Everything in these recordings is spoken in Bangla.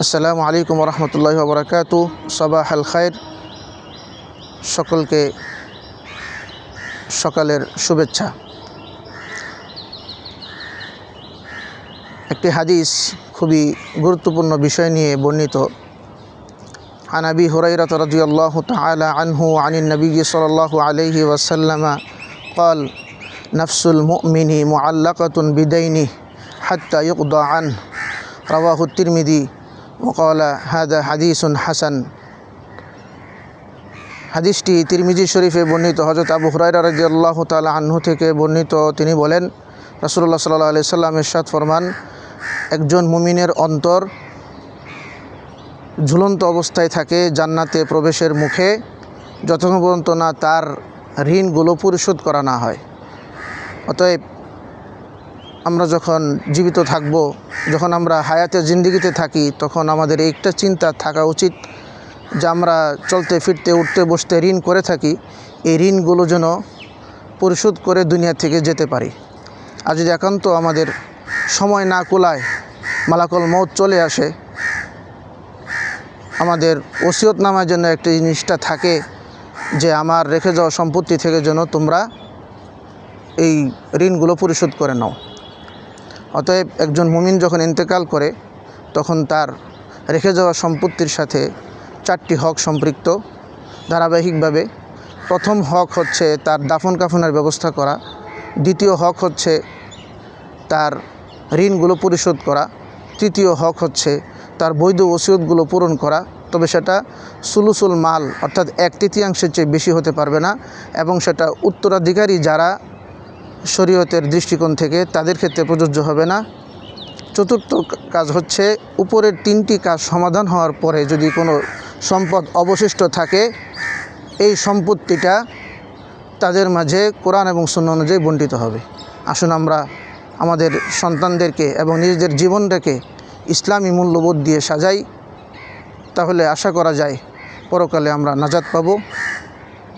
আসসালামু আলাইকুম রহমতুল্লাহি ওয়া বারাকাতুহু। সাবাহ আল খায়ের, সকলকে সকালের শুভেচ্ছা। একটি হাদিস খুবই গুরুত্বপূর্ণ বিষয় নিয়ে বর্ণিত। আন আবি হুরায়রা রাদিয়াল্লাহু তাআলা আনহু আনিন নবী সাল্লাল্লাহু আলাইহি ওয়াসাল্লাম قال নাফসুল মুমিনি মুআল্লাকাতুন বিদাইনিহি হাত্তা ইউকদা আনহু রাওয়াহু তিরমিজি وقال هذا حديث حسن। হাদিসটি তিরমিজি শরীফে বর্ণিত। হযরত আবু হুরায়রা রাদিয়াল্লাহু তাআলা আনহু থেকে বর্ণিত। তিনি বলেন, রাসূলুল্লাহ সাল্লাল্লাহু আলাইহি সাল্লাম ইরশাদ ফরমান, একজন মুমিনের অন্তর ঝুলন্ত অবস্থায় থাকে জান্নাতে প্রবেশের মুখে, যতক্ষণ পর্যন্ত না তার ঋণগুলো পরিশোধ করা না হয়। অতএব আমরা যখন জীবিত থাকব, যখন আমরা হায়াতে জিন্দেগিতে থাকি, তখন আমাদের একটা চিন্তা থাকা উচিত যে আমরা চলতে ফিরতে উঠতে বসতে ঋণ করে থাকি, এই ঋণগুলো যেন পরিশোধ করে দুনিয়া থেকে যেতে পারি। আর যদি একান্ত আমাদের সময় না কুলায়, মালাকুল মউত চলে আসে, আমাদের ওসিয়তনামার জন্য একটা জিনিসটা থাকে যে আমার রেখে যাওয়া সম্পত্তি থেকে যেন তোমরা এই ঋণগুলো পরিশোধ করে নাও। অতএব একজন মুমিন যখন ইন্তেকাল করে, তখন তার রেখে যাওয়া সম্পত্তির সাথে 4টি হক সম্পৃক্ত ধারাবাহিকভাবে। প্রথম হক হচ্ছে তার দাফন কাফনের ব্যবস্থা করা, দ্বিতীয় হক হচ্ছে তার ঋণগুলো পরিশোধ করা, তৃতীয় হক হচ্ছে তার বৈধ ওসিয়তগুলো পূরণ করা, তবে সেটা সুলুসুল মাল অর্থাৎ 1/3 চেয়ে বেশি হতে পারবে না, এবং সেটা উত্তরাধিকারী যারা শরীয়তের দৃষ্টিকোণ থেকে তাদের ক্ষেত্রে প্রযোজ্য হবে না। চতুর্থ কাজ হচ্ছে উপরের 3টি কাজ সমাধান হওয়ার পরে যদি কোনো সম্পদ অবশিষ্ট থাকে, এই সম্পত্তিটা তাদের মাঝে কোরআন এবং সুন্নাহ অনুযায়ী বণ্টিত হবে। আসুন আমরা আমাদের সন্তানদেরকে এবং নিজেদের জীবনটাকে ইসলামী মূল্যবোধ দিয়ে সাজাই, তাহলে আশা করা যায় পরকালে আমরা নাজাত পাব।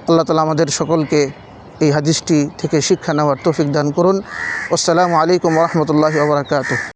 আল্লাহ তাআলা আমাদের সকলকে এই হাদিসটি থেকে শিক্ষা নেওয়ার তৌফিক দান করুন। আসসালামু আলাইকুম ওয়া রাহমাতুল্লাহি ওয়া বারাকাতুহু।